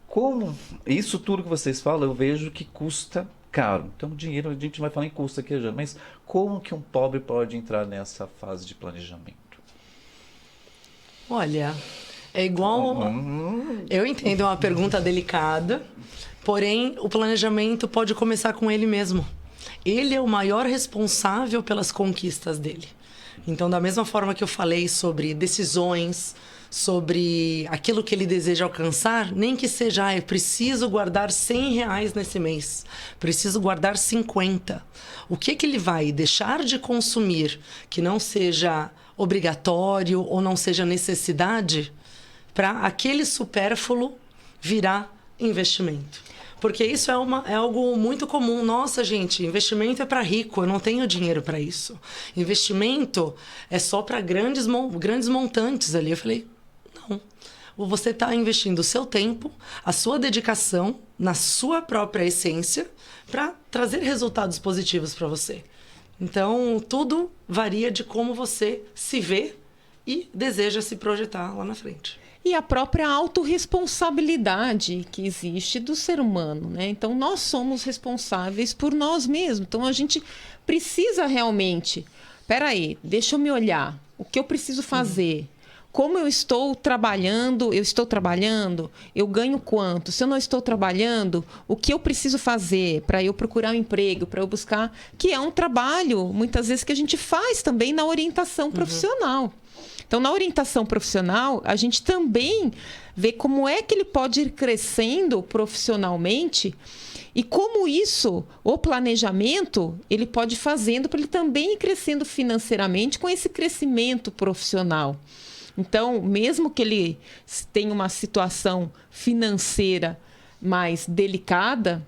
Como isso tudo que vocês falam, eu vejo que custa caro. Então, dinheiro, a gente vai falar em custo aqui já, mas como que um pobre pode entrar nessa fase de planejamento? Olha, é igual... Eu entendo, é uma pergunta delicada, porém, o planejamento pode começar com ele mesmo. Ele é o maior responsável pelas conquistas dele. Então, da mesma forma que eu falei sobre decisões, sobre aquilo que ele deseja alcançar, nem que seja, eu preciso guardar R$100 nesse mês, preciso guardar 50. O que ele vai deixar de consumir que não seja obrigatório ou não seja necessidade para aquele supérfluo virar investimento? Porque isso é algo muito comum. Nossa, gente, investimento é para rico, eu não tenho dinheiro para isso. Investimento é só para grandes montantes ali. Eu falei, não. Você está investindo o seu tempo, a sua dedicação, na sua própria essência, para trazer resultados positivos para você. Então, tudo varia de como você se vê e deseja se projetar lá na frente. E a própria autorresponsabilidade que existe do ser humano, né? Então, nós somos responsáveis por nós mesmos. Então, a gente precisa realmente... Peraí, deixa eu me olhar. O que eu preciso fazer? Como eu estou trabalhando? Eu ganho quanto? Se eu não estou trabalhando, o que eu preciso fazer para eu procurar um emprego, para eu buscar... Que é um trabalho, muitas vezes, que a gente faz também na orientação profissional. Então, na orientação profissional, a gente também vê como é que ele pode ir crescendo profissionalmente e como isso, o planejamento, ele pode ir fazendo para ele também ir crescendo financeiramente com esse crescimento profissional. Então, mesmo que ele tenha uma situação financeira mais delicada,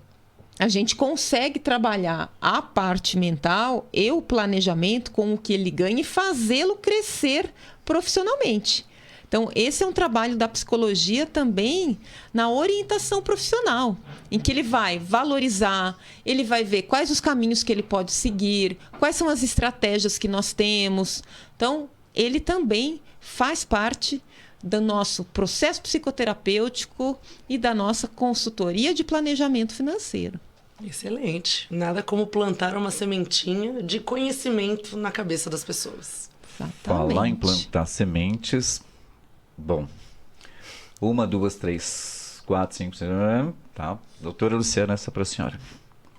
a gente consegue trabalhar a parte mental e o planejamento com o que ele ganha e fazê-lo crescer profissionalmente. Então, esse é um trabalho da psicologia também na orientação profissional, em que ele vai valorizar, ele vai ver quais os caminhos que ele pode seguir, quais são as estratégias que nós temos. Então, ele também faz parte do nosso processo psicoterapêutico e da nossa consultoria de planejamento financeiro. Excelente. Nada como plantar uma sementinha de conhecimento na cabeça das pessoas. Exatamente. Falar em plantar sementes. Bom, 1, 2, 3, 4, 5, 6. Tá. Doutora Luciana, essa para a senhora.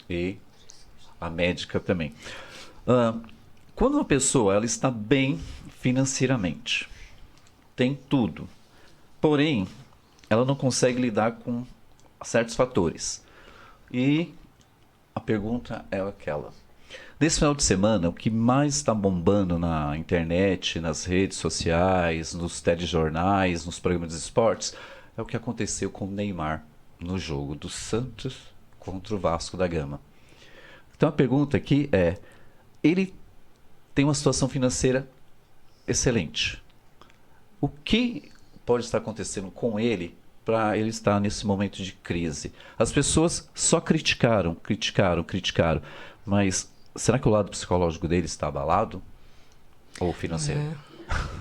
E a médica também. Quando uma pessoa ela está bem financeiramente, tem tudo, porém, ela não consegue lidar com certos fatores. E a pergunta é aquela. Nesse final de semana, o que mais está bombando na internet, nas redes sociais, nos telejornais, nos programas de esportes, é o que aconteceu com o Neymar no jogo do Santos contra o Vasco da Gama. Então a pergunta aqui é, ele tem uma situação financeira excelente. O que pode estar acontecendo com ele para ele estar nesse momento de crise? As pessoas só criticaram, mas será que o lado psicológico dele está abalado? Ou financeiro?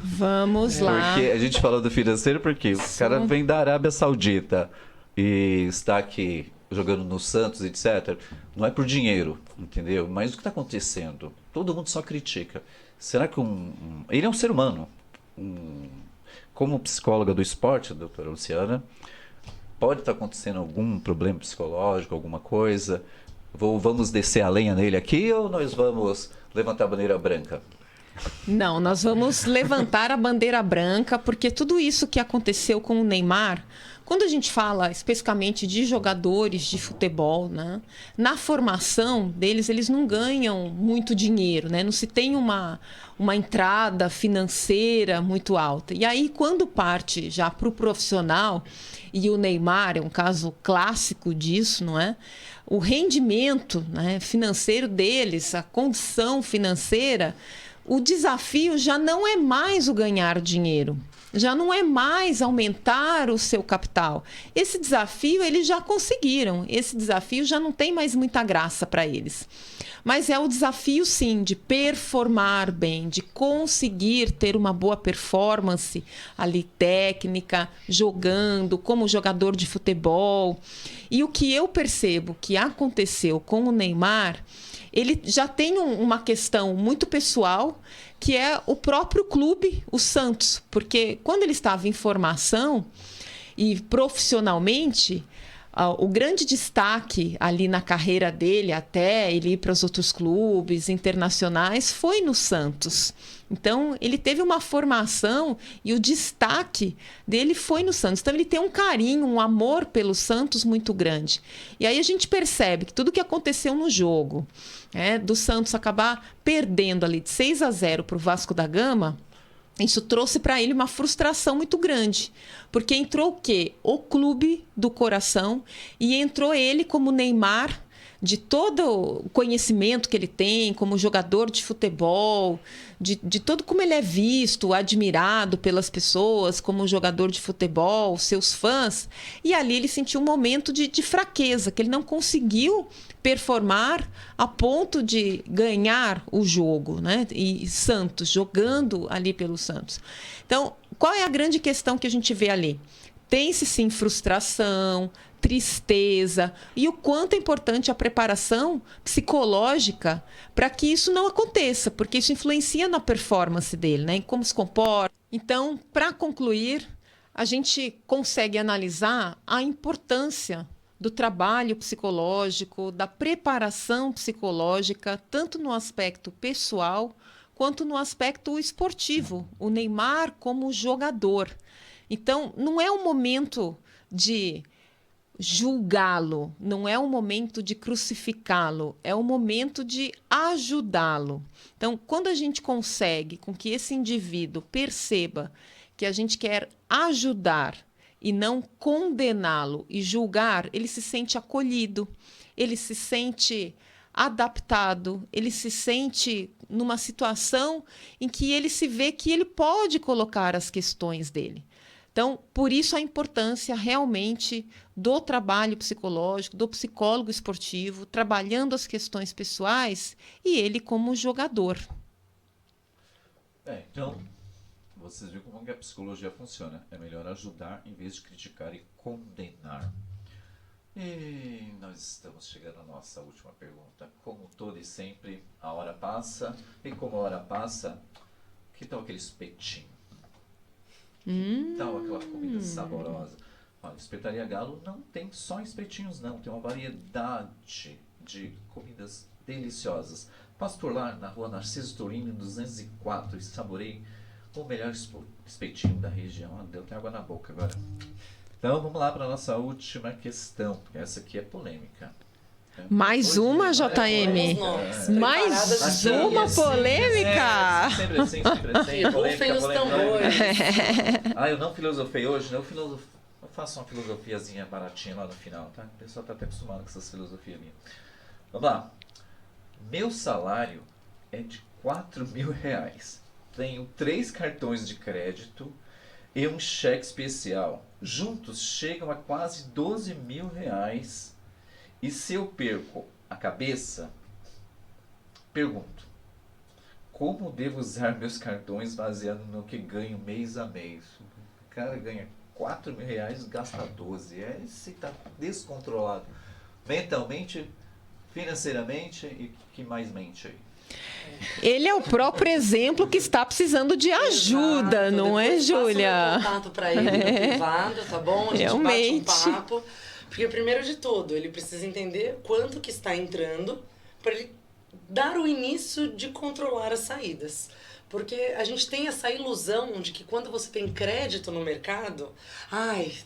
Vamos lá. Porque a gente falou do financeiro porque o cara vem da Arábia Saudita e está aqui jogando no Santos, etc. Não é por dinheiro, entendeu? Mas o que está acontecendo? Todo mundo só critica. Será que ele é um ser humano? Como psicóloga do esporte, doutora Luciana, pode estar acontecendo algum problema psicológico, alguma coisa? Vamos descer a lenha nele aqui ou nós vamos levantar a bandeira branca? Não, nós vamos levantar a bandeira branca, porque tudo isso que aconteceu com o Neymar, quando a gente fala especificamente de jogadores de futebol, né, na formação deles, eles não ganham muito dinheiro, né? Não se tem uma entrada financeira muito alta. E aí, quando parte já para o profissional, e o Neymar é um caso clássico disso, não é? O rendimento, né, financeiro deles, a condição financeira, o desafio já não é mais o ganhar dinheiro, já não é mais aumentar o seu capital. Esse desafio eles já conseguiram, esse desafio já não tem mais muita graça para eles. Mas é o desafio, sim, de performar bem, de conseguir ter uma boa performance ali técnica, jogando, como jogador de futebol. E o que eu percebo que aconteceu com o Neymar, ele já tem uma questão muito pessoal, que é o próprio clube, o Santos. Porque quando ele estava em formação e profissionalmente, o grande destaque ali na carreira dele, até ele ir para os outros clubes internacionais, foi no Santos. Então, ele teve uma formação e o destaque dele foi no Santos. Então, ele tem um carinho, um amor pelo Santos muito grande. E aí a gente percebe que tudo que aconteceu no jogo, do Santos acabar perdendo ali de 6-0 para o Vasco da Gama, isso trouxe para ele uma frustração muito grande, porque entrou o quê? O clube do coração, e entrou ele como Neymar, de todo o conhecimento que ele tem como jogador de futebol, de todo como ele é visto, admirado pelas pessoas como jogador de futebol, seus fãs. E ali ele sentiu um momento de fraqueza, que ele não conseguiu performar a ponto de ganhar o jogo, né? E Santos, jogando ali pelo Santos. Então, qual é a grande questão que a gente vê ali? Tem-se sim frustração, tristeza, e o quanto é importante a preparação psicológica para que isso não aconteça, porque isso influencia na performance dele, né? Em como se comporta. Então, para concluir, a gente consegue analisar a importância do trabalho psicológico, da preparação psicológica, tanto no aspecto pessoal quanto no aspecto esportivo. O Neymar como jogador. Então, não é um momento de julgá-lo, não é um momento de crucificá-lo, é um momento de ajudá-lo. Então, quando a gente consegue com que esse indivíduo perceba que a gente quer ajudar e não condená-lo e julgar, ele se sente acolhido, ele se sente adaptado, ele se sente numa situação em que ele se vê que ele pode colocar as questões dele. Então, por isso a importância realmente do trabalho psicológico, do psicólogo esportivo, trabalhando as questões pessoais e ele como jogador. Então, vocês viram como que a psicologia funciona. É melhor ajudar em vez de criticar e condenar. E nós estamos chegando à nossa última pergunta. Como todo e sempre, a hora passa. E como a hora passa, que tal aquele espetinho? Que tal aquela comida saborosa? Olha, Espetaria Galo não tem só espetinhos, não. Tem uma variedade de comidas deliciosas. Passo por lá, na rua Narciso Torino, 204, e saborei o melhor espetinho da região. Deu até água na boca agora. Então vamos lá para a nossa última questão, porque essa aqui é polêmica. Mais uma, JM? Mais uma polêmica? Sempre assim, Rufem os tambores. Eu não filosofei hoje, eu faço uma filosofiazinha baratinha lá no final, tá? O pessoal tá até acostumado com essas filosofias minhas. Vamos lá. Meu salário é de R$4.000. Tenho 3 cartões de crédito e um cheque especial. Juntos chegam a quase R$12.000. E se eu perco a cabeça, pergunto, como devo usar meus cartões baseado no que ganho mês a mês? O cara ganha R$4.000, gasta 12. Esse tá descontrolado. Mentalmente, financeiramente e que mais mente aí? Ele é o próprio exemplo que está precisando de ajuda, Exato. não Depois é, Júlia? passa o contato para ele no privado, tá bom? A gente Realmente. bate um papo. Porque, primeiro de tudo, ele precisa entender quanto que está entrando para ele dar o início de controlar as saídas. Porque a gente tem essa ilusão de que quando você tem crédito no mercado,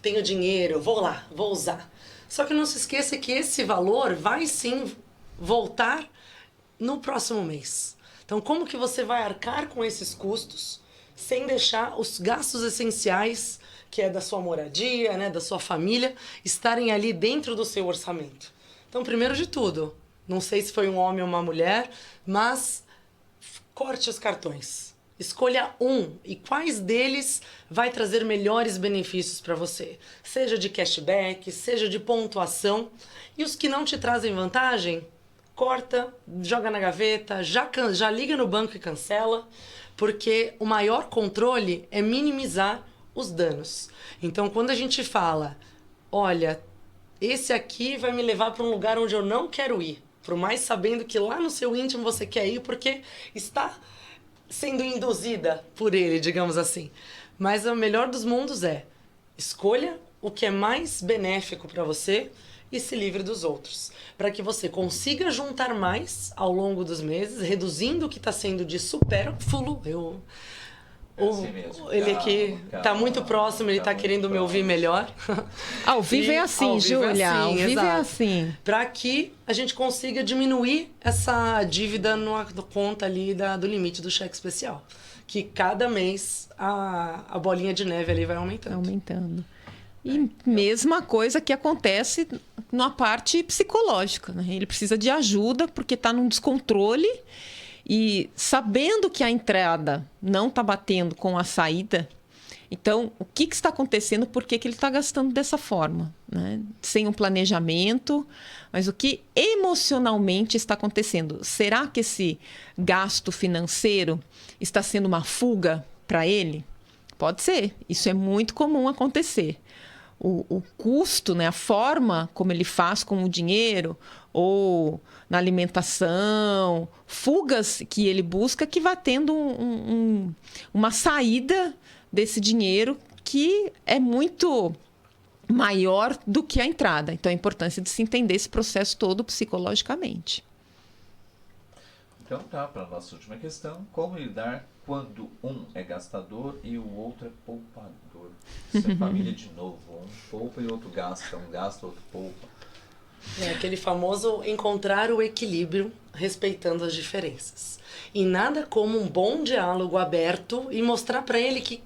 tenho dinheiro, vou lá, vou usar. Só que não se esqueça que esse valor vai sim voltar no próximo mês. Então, como que você vai arcar com esses custos sem deixar os gastos essenciais, que é da sua moradia, né, da sua família, estarem ali dentro do seu orçamento? Então, primeiro de tudo, não sei se foi um homem ou uma mulher, mas corte os cartões. Escolha um e quais deles vai trazer melhores benefícios para você. Seja de cashback, seja de pontuação. E os que não te trazem vantagem, corta, joga na gaveta, já liga no banco e cancela, porque o maior controle é minimizar os danos. Então, quando a gente fala, olha, esse aqui vai me levar para um lugar onde eu não quero ir, por mais sabendo que lá no seu íntimo você quer ir, porque está sendo induzida por ele, digamos assim. Mas o melhor dos mundos é, escolha o que é mais benéfico para você e se livre dos outros, para que você consiga juntar mais ao longo dos meses, reduzindo o que está sendo de supérfluo. Assim mesmo. Ele aqui está muito próximo, ele está querendo me ouvir melhor. Ao vivo é assim, Júlia. Ao vivo é assim. Para que a gente consiga diminuir essa dívida na conta ali do limite do cheque especial. Que cada mês a bolinha de neve ali vai aumentando. Aumentando. E mesma coisa que acontece na parte psicológica, né? Ele precisa de ajuda porque está num descontrole e sabendo que a entrada não está batendo com a saída. Então, o que está acontecendo? Por que ele está gastando dessa forma? Né? Sem um planejamento, mas o que emocionalmente está acontecendo? Será que esse gasto financeiro está sendo uma fuga para ele? Pode ser, isso é muito comum acontecer. O custo, né, a forma como ele faz com o dinheiro ou na alimentação, fugas que ele busca que vai tendo uma saída desse dinheiro que é muito maior do que a entrada. Então, a importância de se entender esse processo todo psicologicamente. Então tá, para a nossa última questão, como lidar quando um é gastador e o outro é poupador? Isso é família de novo, um poupa e o outro gasta, um gasta, outro poupa. É aquele famoso encontrar o equilíbrio respeitando as diferenças. E nada como um bom diálogo aberto e mostrar para ele que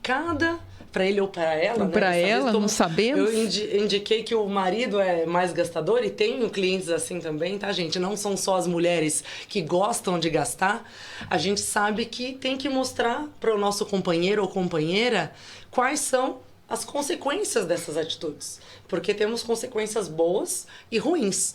para ele ou para ela, né? Para ela, não sabemos. Eu indiquei que o marido é mais gastador e tenho clientes assim também, tá, gente? Não são só as mulheres que gostam de gastar. A gente sabe que tem que mostrar para o nosso companheiro ou companheira quais são as consequências dessas atitudes. Porque temos consequências boas e ruins.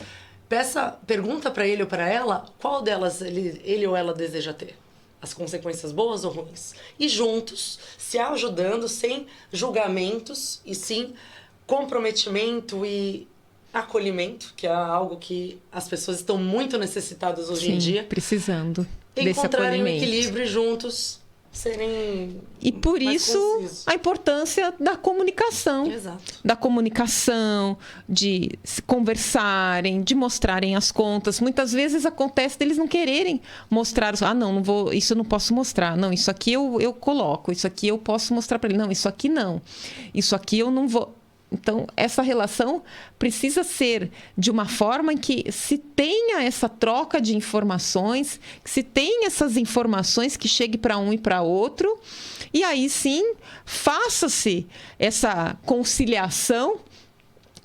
Pergunta para ele ou para ela qual delas ele ou ela deseja ter. As consequências boas ou ruins. E juntos, se ajudando, sem julgamentos, e sim comprometimento e acolhimento, que é algo que as pessoas estão muito necessitadas hoje em dia. Precisando desse encontrarem um acolhimento. equilíbrio juntos, serem E por mais isso concisos. a importância da comunicação. Exato. Da comunicação, de se conversarem, de mostrarem as contas. Muitas vezes acontece deles não quererem mostrar. Não vou, isso eu não posso mostrar. Não, isso aqui eu coloco. Isso aqui eu posso mostrar para ele. Não, isso aqui não. Isso aqui eu não vou. Então, essa relação precisa ser de uma forma em que se tenha essa troca de informações, que se tenha essas informações que chegue para um e para outro, e aí sim, faça-se essa conciliação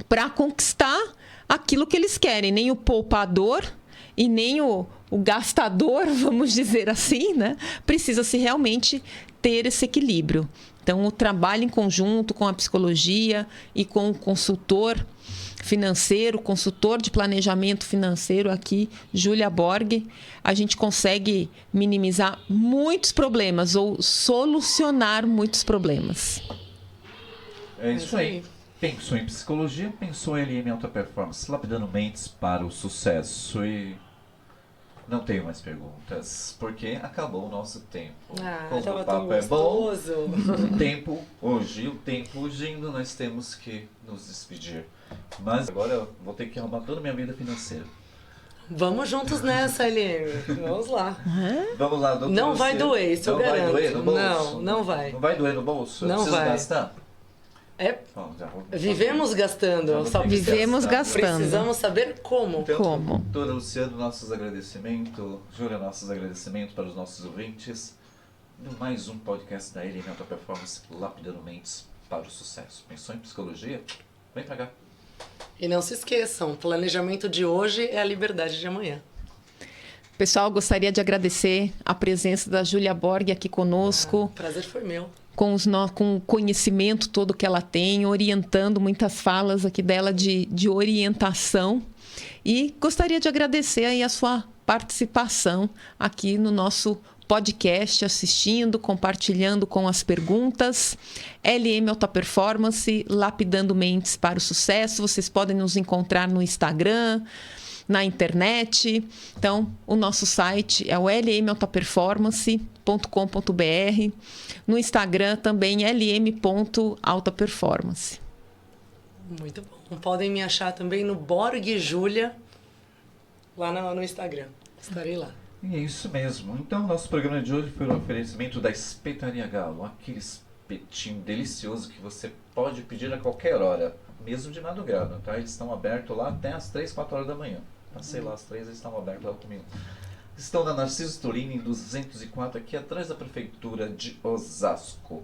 para conquistar aquilo que eles querem. Nem o poupador e nem o gastador, vamos dizer assim, né? Precisa-se realmente ter esse equilíbrio. Então, o trabalho em conjunto com a psicologia e com o consultor financeiro, consultor de planejamento financeiro aqui, Júlia Borg, a gente consegue minimizar muitos problemas ou solucionar muitos problemas. É isso aí. Pensou em psicologia, pensou em LM Alta Performance, lapidando mentes para o sucesso. E não tenho mais perguntas, porque acabou o nosso tempo. Como o papo é bom, o tempo urgindo, nós temos que nos despedir. Mas agora eu vou ter que arrumar toda a minha vida financeira. Vamos juntos nessa, LM. Vamos lá. Vamos lá, doutor. Não vai doer, isso eu garanto. Não vai doer no bolso? Não vai. Não vai doer no bolso? Não vai. Gastar? Vivemos gastando. Vivemos gastando. Precisamos saber como. Então, Como? Doutora Luciana, nossos agradecimentos. Júlia, nossos agradecimentos para os nossos ouvintes. Mais um podcast da LM Alta Performance, lapidando mentes para o sucesso. Pensou em psicologia? Vem pra cá. E não se esqueçam, o planejamento de hoje é a liberdade de amanhã. Pessoal, gostaria de agradecer a presença da Júlia Borg aqui conosco. O prazer foi meu. Com o conhecimento todo que ela tem, orientando muitas falas aqui dela de orientação. E gostaria de agradecer aí a sua participação aqui no nosso podcast, assistindo, compartilhando com as perguntas. LM Alta Performance, lapidando mentes para o sucesso. Vocês podem nos encontrar no Instagram, na internet. Então, o nosso site é o lmaltaperformance.com.br. No Instagram também lm.altaperformance. Muito bom. Podem me achar também no Borg Júlia, lá no Instagram. Estarei lá. E é isso mesmo. Então, nosso programa de hoje foi um oferecimento da Espetaria Galo. Aquele espetinho delicioso que você pode pedir a qualquer hora, mesmo de madrugada, tá? Eles estão abertos lá até às 3, 4 horas da manhã. Passei lá às 3, eles estavam abertos lá comigo. Estão na Narciso Tolini, em 204, aqui atrás da Prefeitura de Osasco.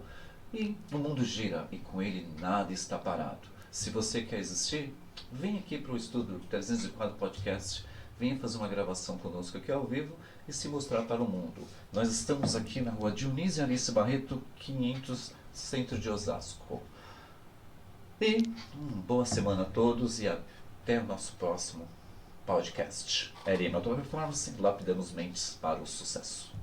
E o mundo gira, e com ele nada está parado. Se você quer existir, vem aqui para o Estúdio 304 Podcast, venha fazer uma gravação conosco aqui ao vivo e se mostrar para o mundo. Nós estamos aqui na rua Dionísio Alice Barreto, 500, centro de Osasco. E boa semana a todos e até o nosso próximo podcast. LM Alta Performance, lapidamos mentes para o sucesso.